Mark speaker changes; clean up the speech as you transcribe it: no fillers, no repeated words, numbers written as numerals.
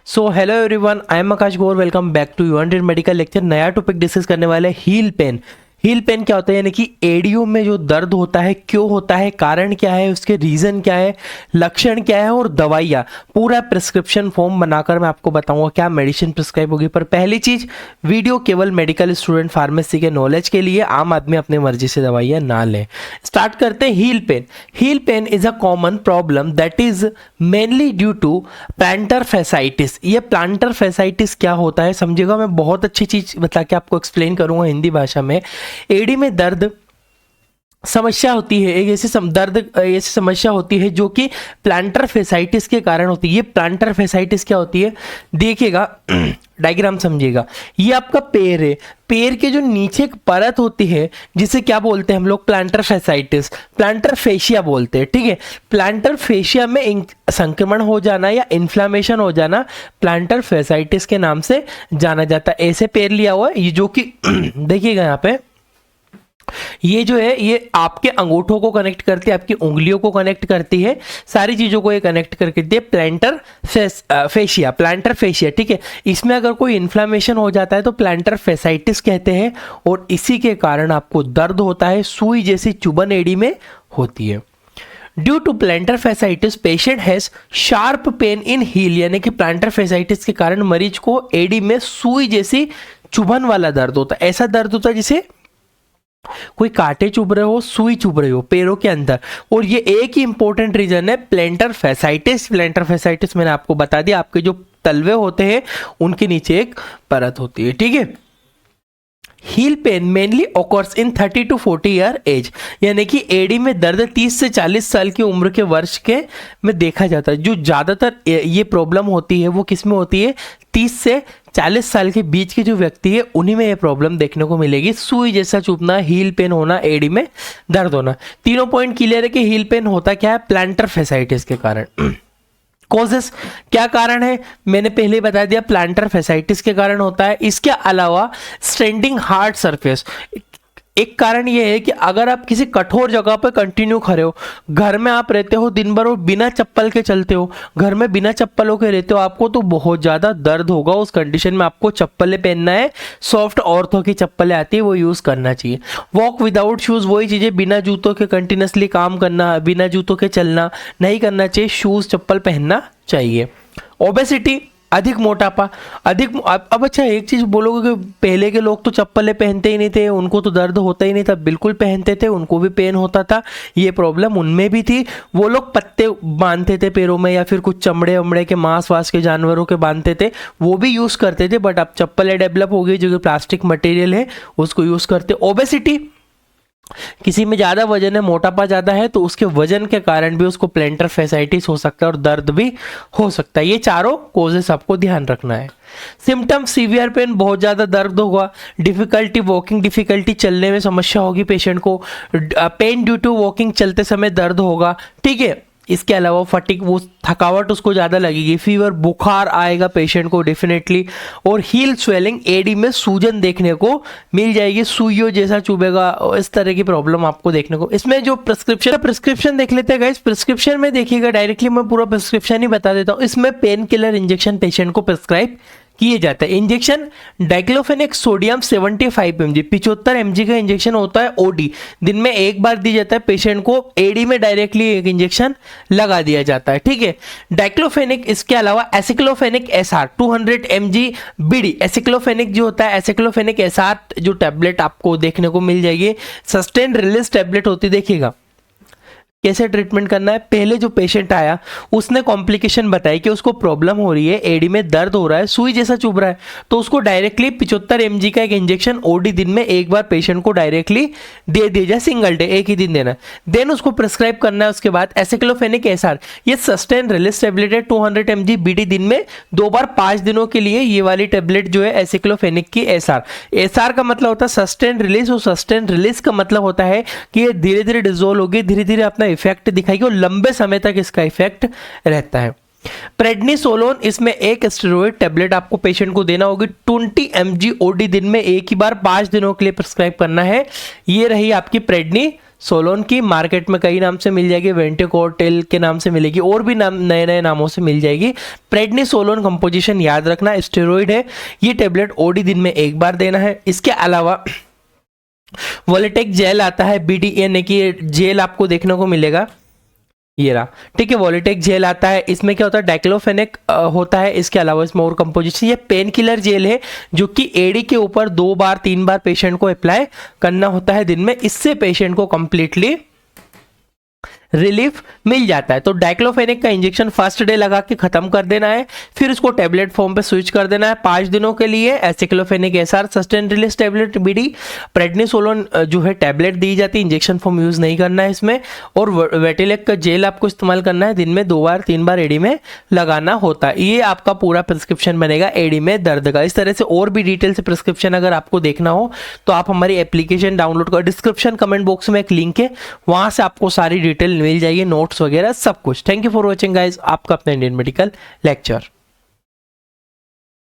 Speaker 1: So hello everyone, I am Akash Gaur. Welcome back to unit medical lecture. नया topic discuss करने वाले heal pain. Heel pen क्या होता है, यानी कि एडीओ में जो दर्द होता है, क्यों होता है, कारण क्या है, उसके रीजन क्या है, लक्षण क्या है और दवाइयाँ, पूरा प्रिस्क्रिप्शन फॉर्म बनाकर मैं आपको बताऊंगा क्या मेडिसिन प्रिस्क्राइब होगी। पर पहली चीज, वीडियो केवल मेडिकल स्टूडेंट फार्मेसी के नॉलेज के लिए, आम आदमी अपनी मर्जी से दवाइयाँ ना लें। स्टार्ट करते हैं। Heel pain. Heel pain is a common problem that is mainly due to plantar fasciitis. ये प्लांटर फैसाइटिस क्या होता है समझिएगा, मैं बहुत अच्छी चीज बता के आपको एक्सप्लेन करूंगा हिंदी भाषा में। एडी में दर्द समस्या होती है, एक ऐसी समस्या होती है जो कि प्लांटर फैसाइटिस के कारण होती है। ये प्लांटर फैसाइटिस क्या होती है देखिएगा, डायग्राम समझिएगा। ये आपका पैर है, पैर के जो नीचे एक परत होती है जिसे क्या बोलते हैं हम लोग, प्लांटर फैसाइटिस, प्लांटर फेशिया बोलते हैं। ठीक है, प्लांटर फेशिया में संक्रमण हो जाना या इन्फ्लामेशन हो जाना प्लांटर फैसाइटिस के नाम से जाना जाता है। ऐसे पैर लिया हुआ है ये, जो कि देखिएगा यहाँ पे, ये जो है ये आपके अंगूठों को कनेक्ट करती है, आपकी उंगलियों को कनेक्ट करती है, सारी चीजों को ये कनेक्ट करके देती है। Plantar fascia, plantar fascia. ठीक है, इसमें अगर कोई इन्फ्लामेशन हो जाता है तो प्लांटर फेसाइटिस कहते हैं, और इसी के कारण आपको दर्द होता है, सुई जैसी चुभन एड़ी में होती है। Due to plantar fasciitis patient has sharp pain in heel, यानी कि प्लांटर फैसाइटिस के कारण मरीज को एडी में सुई जैसी चुभन वाला दर्द होता है। ऐसा दर्द होता है जिसे कोई कांटे चुभ रहे हो, सुई चुभ रही हो पैरों के अंदर। और ये एक ही इंपॉर्टेंट रीजन है प्लांटर फैसाइटिस। प्लांटर फैसाइटिस मैंने आपको बता दिया, आपके जो तलवे होते हैं उनके नीचे एक परत होती है। ठीक है, heel pain mainly occurs in 30 to 40 year age, यानी कि एडी में दर्द 30 से 40 साल की उम्र के वर्ष के में देखा जाता है। जो ज़्यादातर ये प्रॉब्लम होती है वो किस में होती है, 30 से 40 साल के बीच के जो व्यक्ति है उन्हीं में ये प्रॉब्लम देखने को मिलेगी। सुई जैसा चुभना, हील पेन होना, एडी में दर्द होना। तीनों पॉइंट क्लियर है कि हील पेन होता क्या है, प्लांटर फैसाइटिस के कारण। कॉजेस, क्या कारण है, मैंने पहले बता दिया, प्लांटर फैसाइटिस के कारण होता है। इसके अलावा स्टैंडिंग हार्ड सरफेस, एक कारण यह है कि अगर आप किसी कठोर जगह पर कंटिन्यू खड़े हो, घर में आप रहते हो दिन भर और बिना चप्पल के चलते हो, घर में बिना चप्पलों के रहते हो, आपको तो बहुत ज़्यादा दर्द होगा। उस कंडीशन में आपको चप्पलें पहनना है, सॉफ्ट ऑर्थो की चप्पलें आती है वो यूज़ करना चाहिए। वॉक विदाउट शूज़, वही चीज़ें, बिना जूतों के कंटिन्यूसली काम करना, बिना जूतों के चलना नहीं करना चाहिए, शूज़ चप्पल पहनना चाहिए। ओबेसिटी, अधिक मोटापा, अब अच्छा एक चीज बोलोगे कि पहले के लोग तो चप्पलें पहनते ही नहीं थे, उनको तो दर्द होता ही नहीं था। बिल्कुल पहनते थे, उनको भी पेन होता था, ये प्रॉब्लम उनमें भी थी। वो लोग पत्ते बांधते थे पैरों में, या फिर कुछ चमड़े वमड़े के मांस वास के जानवरों के बांधते थे, वो भी यूज करते थे। बट अब चप्पलें डेवलप हो गई जो कि प्लास्टिक मटेरियल है उसको यूज करते। ओबेसिटी, किसी में ज़्यादा वजन है, मोटापा ज़्यादा है, तो उसके वजन के कारण भी उसको प्लांटर फैसाइटिस हो सकता है और दर्द भी हो सकता है। ये चारों कोजेस आपको ध्यान रखना है। सिम्टम, सीवियर पेन, बहुत ज़्यादा दर्द होगा, डिफिकल्टी वॉकिंग, डिफिकल्टी चलने में समस्या होगी पेशेंट को, पेन ड्यू टू वॉकिंग, चलते समय दर्द होगा। ठीक है, इसके अलावा फटिक, वो थकावट उसको ज़्यादा लगेगी, फीवर, बुखार आएगा पेशेंट को डेफिनेटली, और हील स्वेलिंग, एडी में सूजन देखने को मिल जाएगी, सुइयों जैसा चुभेगा, इस तरह की प्रॉब्लम आपको देखने को। इसमें जो प्रिस्क्रिप्शन देख लेते हैं गाइस। प्रिस्क्रिप्शन में देखिएगा, डायरेक्टली मैं पूरा प्रिस्क्रिप्शन ही बता देता हूँ। इसमें पेन किलर इंजेक्शन पेशेंट को प्रिस्क्राइब किए जाता है। Injection diclofenac sodium 75 mg, 75 mg का इंजेक्शन होता है ओडी, दिन में एक बार दी जाता है पेशेंट को, एडी में डायरेक्टली एक इंजेक्शन लगा दिया जाता है। ठीक है, डाइक्लोफेनेक, इसके अलावा aceclofenac SR 200 mg BD, aceclofenac जो होता है, एसिक्लोफेनेक एसआर जो टैबलेट आपको देखने को मिल जाएगी, सस्टेन रिलीज टैबलेट होती है। देखिएगा कैसे ट्रीटमेंट करना है। पहले जो पेशेंट आया उसने कॉम्प्लिकेशन बताई कि उसको प्रॉब्लम हो रही है, एडी में दर्द हो रहा है, सुई जैसा चुभ रहा है, तो उसको डायरेक्टली 75 mg का एक इंजेक्शन ओडी दिन में एक बार पेशेंट को डायरेक्टली दे दिया जाए, सिंगल डे, एक ही दिन देना। देन उसको प्रिस्क्राइब करना है। उसके बाद एसिक्लोफेनिक एसआर, ये सस्टेन रिलीज टेबलेट है, 200 mg बीडी, दिन में 2 बार 5 दिनों के लिए ये वाली टेबलेट जो है एसिक्लोफेनिक की एसआर। एसआर का मतलब होता है सस्टेन रिलीज, और सस्टेन रिलीज का मतलब होता है कि ये धीरे धीरे डिजोल्व होगी, धीरे धीरे अपना इफेक्ट दिखाएगी और लंबे समय तक इसका इफेक्ट रहता है। प्रेडनिसोलोन, इसमें एक स्टेरॉइड टेबलेट आपको पेशेंट को देना होगी, 20 mg ओडी, दिन में एक ही बार 5 दिनों के लिए प्रिस्क्राइब करना है। ये रही आपकी प्रेडनिसोलोन। सोलोन की मार्केट में कई नाम से मिल जाएगी, वेंटिकोटेल के नाम से मिलेगी, और भी नाम नए नए नामों से मिल जाएगी। प्रेडनिसोलोन कंपोजिशन याद रखना, स्टेरॉइड है। ये टेबलेट ओडी दिन में एक बार देना है। इसके अलावा वोलेटेक जेल आता है, बीडी यानी कि जेल आपको देखने को मिलेगा, ये रहा, ठीक है। वोलेटेक जेल आता है, इसमें क्या होता है, डाइक्लोफेनेक होता है। इसके अलावा इसमें और कंपोजिशन, ये पेन किलर जेल है जो कि एडी के ऊपर 2 बार 3 बार पेशेंट को अप्लाई करना होता है दिन में। इससे पेशेंट को कंप्लीटली रिलीफ मिल जाता है। तो डाइक्लोफेनेक का इंजेक्शन फर्स्ट डे लगा के खत्म कर देना है, फिर उसको टेबलेट फॉर्म पे स्विच कर देना है 5 दिनों के लिए। Aceclofenac SR sustain release tablet BD, prednisolone जो है टेबलेट दी जाती है, इंजेक्शन फॉर्म यूज नहीं करना है इसमें। और वेटिलेक का जेल आपको इस्तेमाल करना है, दिन में 2 बार 3 बार एडी में लगाना होता है। ये आपका पूरा प्रिस्क्रिप्शन बनेगा एडी में दर्द का। इस तरह से और भी डिटेल से प्रिस्क्रिप्शन अगर आपको देखना हो तो आप हमारी एप्लीकेशन डाउनलोड कर, डिस्क्रिप्शन कमेंट बॉक्स में एक लिंक है, वहां से आपको सारी डिटेल मिल जाएगी, नोट्स वगैरह सब कुछ। Thank you for watching guys, आपका अपना इंडियन मेडिकल लेक्चर।